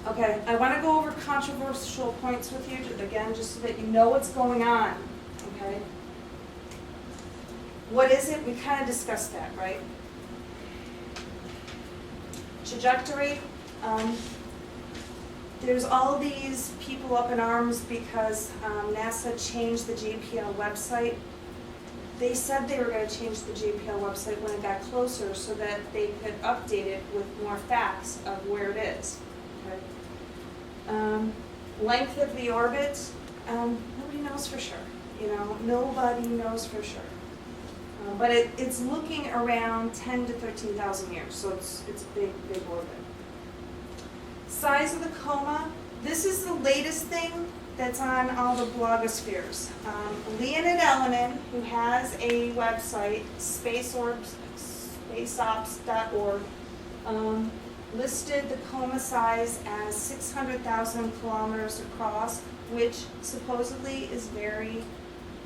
Okay, I want to go over controversial points with you, again, just so that you know what's going on, okay? What is it? We kind of discussed that, right? Trajectory. There's all these people up in arms because NASA changed the JPL website. They said they were going to change the JPL website when it got closer so that they could update it with more facts of where it is. Okay. Length of the orbit, nobody knows for sure. You know, nobody knows for sure. But it's looking around 10 to 13,000 years, so it's a big orbit. Size of the coma, this is the latest thing that's on all the blogospheres. Leonid Elenin, who has a website, spaceops.org, listed the coma size as 600,000 kilometers across, which supposedly is very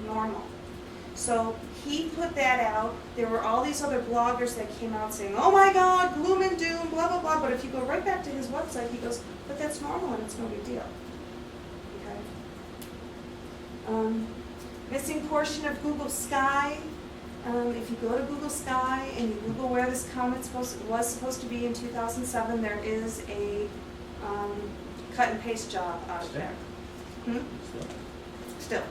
normal. So he put that out. There were all these other bloggers that came out saying, oh my God, gloom and doom, blah, blah, blah. But if you go right back to his website, he goes, but that's normal and it's no big deal. Okay. Missing portion of Google Sky. If you go to Google Sky and you Google where this comet was supposed to be in 2007, there is a cut and paste job out of there. Still.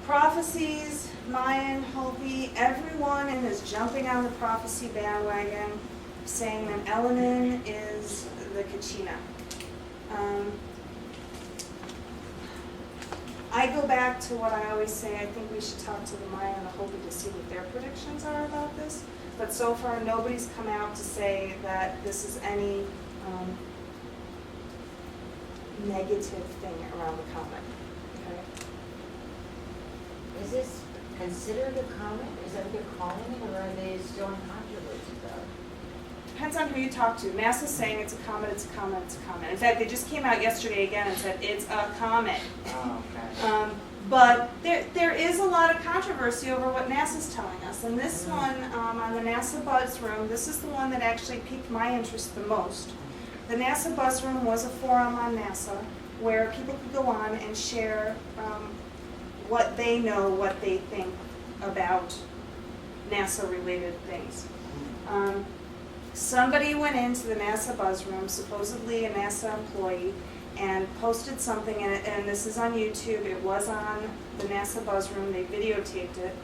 Prophecies, Mayan, Hopi, everyone is jumping on the prophecy bandwagon, saying that Elenin is the Kachina. I go back to what I always say, I think we should talk to the Mayan and the Hopi to see what their predictions are about this. But so far, nobody's come out to say that this is any negative thing around the comet. Okay? Is this considered a comet? Is that what they're calling it, or are they still in controversy about it? Depends on who you talk to. NASA's saying it's a comet, it's a comet, it's a comet. In fact, they just came out yesterday again and said it's a comet. Oh, okay. But there is a lot of controversy over what NASA's telling us. And this one, on the NASA Buzz Room, this is the one that actually piqued my interest the most. The NASA Buzz Room was a forum on NASA where people could go on and share what they know, what they think about NASA-related things. Somebody went into the NASA Buzz Room, supposedly a NASA employee, and posted something, and this is on YouTube. It was on the NASA Buzz Room. They videotaped it,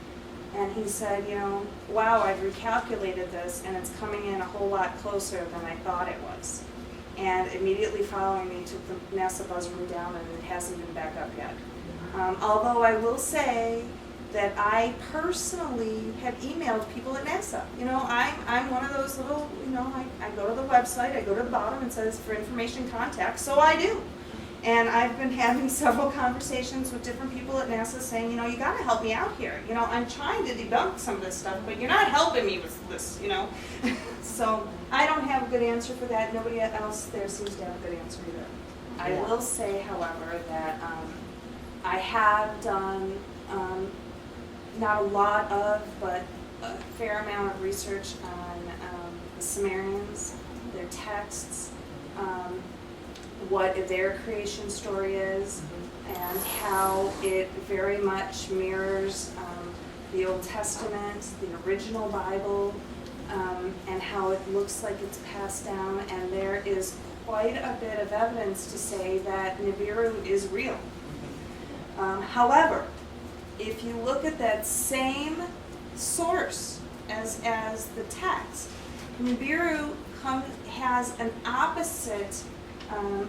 and he said, you know, wow, I've recalculated this, and it's coming in a whole lot closer than I thought it was. And immediately following, they took the NASA Buzz Room down, and it hasn't been back up yet. Although I will say that I personally have emailed people at NASA. You know, I'm one of those little, you know, I go to the website, I go to the bottom, and says for information contact, so I do. And I've been having several conversations with different people at NASA saying, you know, you gotta help me out here. You know, I'm trying to debunk some of this stuff, but you're not helping me with this, you know. So I don't have a good answer for that. Nobody else there seems to have a good answer either. I will say, however, that I have done not a lot of, but a fair amount of research on the Sumerians, their texts, what their creation story is, and how it very much mirrors the Old Testament, the original Bible, and how it looks like it's passed down. And there is quite a bit of evidence to say that Nibiru is real. However, if you look at that same source as the text, Nibiru has an opposite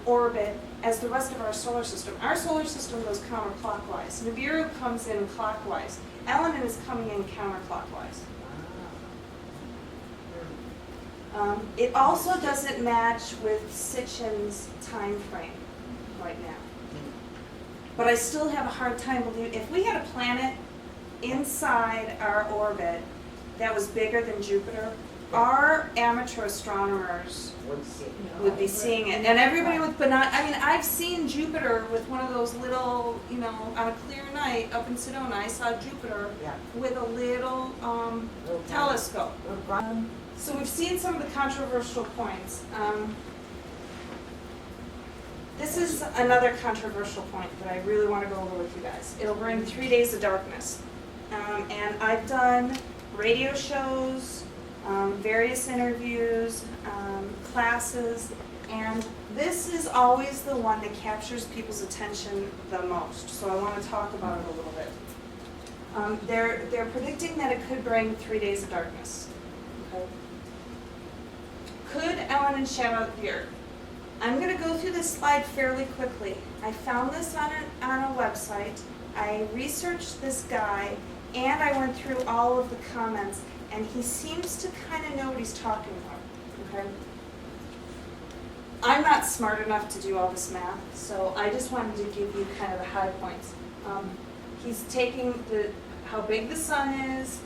orbit as the rest of our solar system. Our solar system goes counterclockwise. Nibiru comes in clockwise. Elenin is coming in counterclockwise. It also doesn't match with Sitchin's time frame right now. But I still have a hard time believing, if we had a planet inside our orbit that was bigger than Jupiter, our amateur astronomers would be seeing it. And everybody with binoculars, I mean, I've seen Jupiter with one of those little, you know, on a clear night up in Sedona, I saw Jupiter with a little telescope. So we've seen some of the controversial points. This is another controversial point that I really want to go over with you guys. It'll bring 3 days of darkness. And I've done radio shows, various interviews, classes, and this is always the one that captures people's attention the most. So I want to talk about it a little bit. They're predicting that it could bring 3 days of darkness. Okay. Could Elenin shadow the Earth? I'm going to go through this slide fairly quickly. I found this on a website. I researched this guy, and I went through all of the comments, and he seems to kind of know what he's talking about. Okay. I'm not smart enough to do all this math, so I just wanted to give you kind of the high points. He's taking how big the sun is,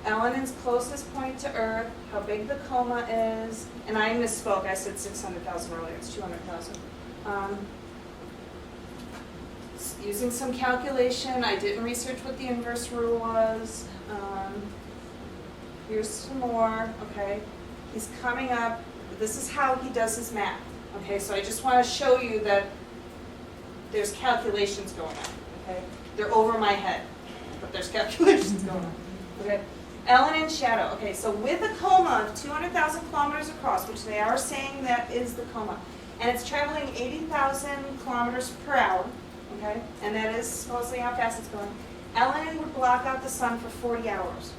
Elenin's closest point to Earth, how big the coma is, and I misspoke, I said 600,000 earlier, it's 200,000. Using some calculation, I didn't research what the inverse rule was. Here's some more, okay. He's coming up, this is how he does his math, okay. So I just want to show you that there's calculations going on, okay. They're over my head, but there's calculations going on, okay. Elenin shadow, okay, so with a coma of 200,000 kilometers across, which they are saying that is the coma, and it's traveling 80,000 kilometers per hour, okay, and that is supposedly how fast it's going, Elenin would block out the sun for 40 hours,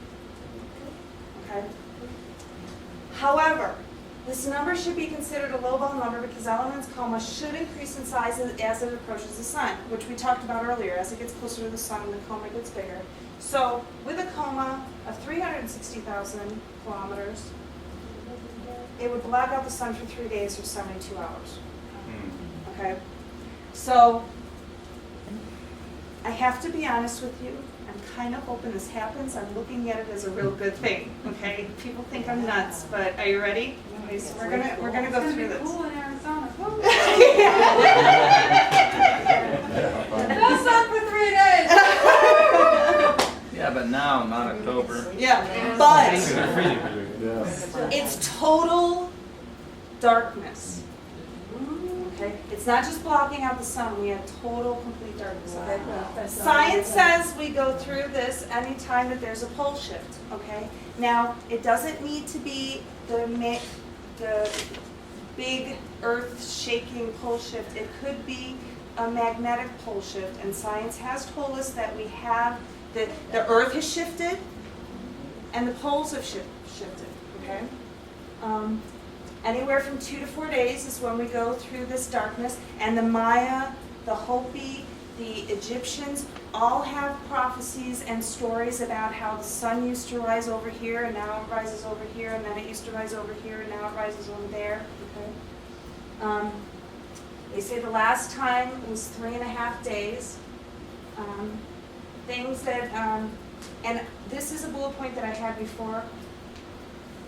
okay. However, this number should be considered a low-ball number because Elenin's coma should increase in size as it approaches the sun, which we talked about earlier. As it gets closer to the sun, the coma gets bigger. So with a coma of 360,000 kilometers, it would black out the sun for 3 days or 72 hours. Okay? So I have to be honest with you. I'm kind of hoping this happens. I'm looking at it as a real good thing. Okay? People think I'm nuts, but are you ready? Okay, so we're gonna go through this. Cool in Arizona. Yeah. No sun for 3 days. Yeah, but now, not October. Yeah, but Yeah. it's total darkness. Okay, it's not just blocking out the sun. We have total, complete darkness. Okay? Science says we go through this anytime that there's a pole shift. Okay. Now it doesn't need to be the big earth-shaking pole shift. It could be a magnetic pole shift, and science has told us that we have the earth has shifted and the poles have shifted. Okay. Anywhere from 2 to 4 days is when we go through this darkness, and the Maya, the Hopi, the Egyptians all have prophecies and stories about how the sun used to rise over here and now it rises over here, and then it used to rise over here and now it rises over there. Okay. They say the last time was 3.5 days. Things that, and this is a bullet point that I had before.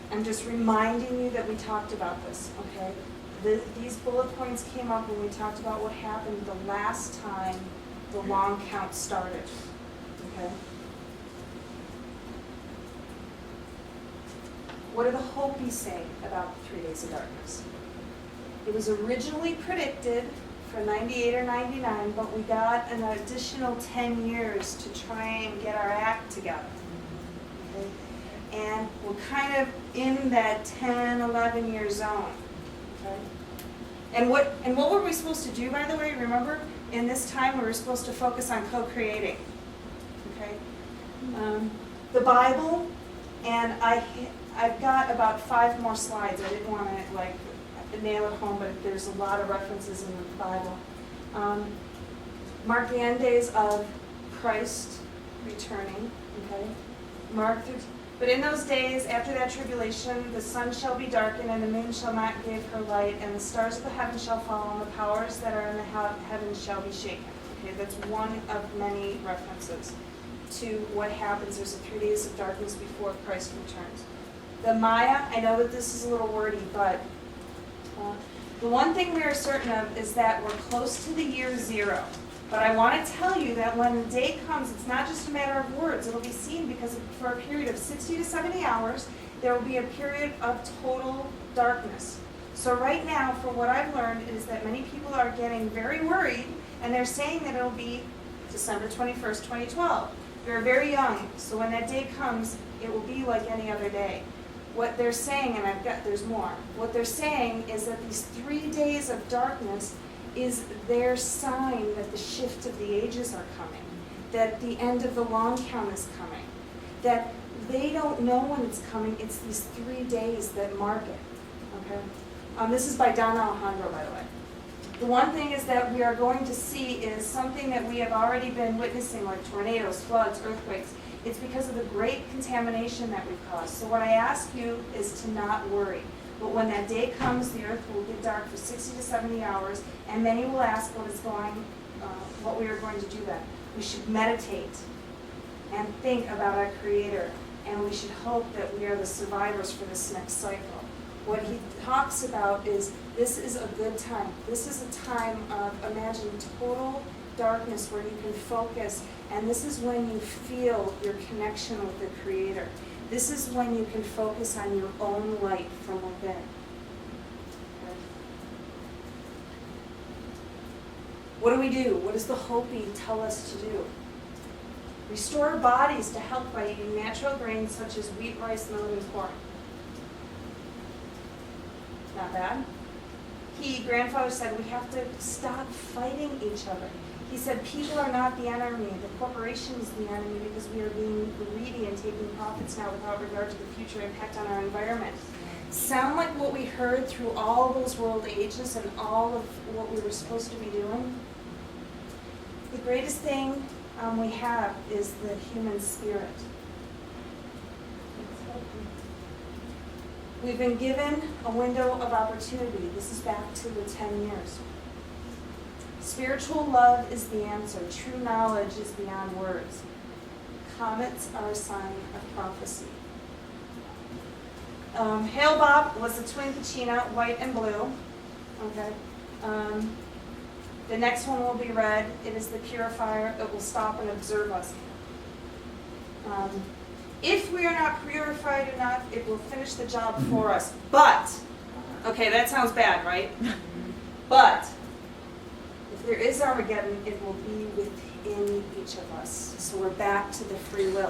I'm just reminding you that we talked about this, okay? These bullet points came up when we talked about what happened the last time the long count started, okay? What do the Hopi say about the 3 days of darkness? It was originally predicted for 98 or 99, but we got an additional 10 years to try and get our act together, okay? And we're kind of in that 10, 11-year zone. Okay? And what were we supposed to do, by the way? Remember, in this time we were supposed to focus on co-creating. Okay? The Bible, and I've got about 5 more slides. I didn't want to nail it home, but there's a lot of references in the Bible. Mark the end days of Christ returning. Okay? But in those days, after that tribulation, the sun shall be darkened, and the moon shall not give her light, and the stars of the heaven shall fall, and the powers that are in the heavens shall be shaken. Okay, that's one of many references to what happens. There's 3 days of darkness before Christ returns. The Maya, I know that this is a little wordy, but the one thing we are certain of is that we're close to the year 0. But I want to tell you that when the day comes, it's not just a matter of words. It'll be seen because for a period of 60 to 70 hours, there will be a period of total darkness. So right now, for what I've learned, is that many people are getting very worried, and they're saying that it'll be December 21st, 2012. They're very young, so when that day comes, it will be like any other day. What they're saying, and there's more, what they're saying is that these 3 days of darkness is their sign that the shift of the ages are coming, that the end of the long count is coming, that they don't know when it's coming, it's these 3 days that mark it, okay? This is by Don Alejandro, by the way. The one thing is that we are going to see is something that we have already been witnessing, like tornadoes, floods, earthquakes. It's because of the great contamination that we've caused. So what I ask you is to not worry. But when that day comes, the earth will get dark for 60 to 70 hours, and many will ask what we are going to do then. We should meditate and think about our Creator, and we should hope that we are the survivors for this next cycle. What he talks about is this is a good time. This is a time of, imagine, total darkness where you can focus, and this is when you feel your connection with the Creator. This is when you can focus on your own light from within. Okay. What do we do? What does the Hopi tell us to do? Restore our bodies to health by eating natural grains such as wheat, rice, millet, and corn. Not bad. Grandfather said, we have to stop fighting each other. He said, people are not the enemy. The corporation is the enemy because we are being greedy and taking profits now without regard to the future impact on our environment. Sound like what we heard through all those world ages and all of what we were supposed to be doing? The greatest thing we have is the human spirit. We've been given a window of opportunity. This is back to the 10 years. Spiritual love is the answer. True knowledge is beyond words. Comets are a sign of prophecy. Hail Bob was the twin Kachina, white and blue. Okay. The next one will be red. It is the purifier. It will stop and observe us. If we are not purified enough, it will finish the job for us. But, okay, that sounds bad, right? But, if there is Armageddon, it will be within each of us. So we're back to the free will.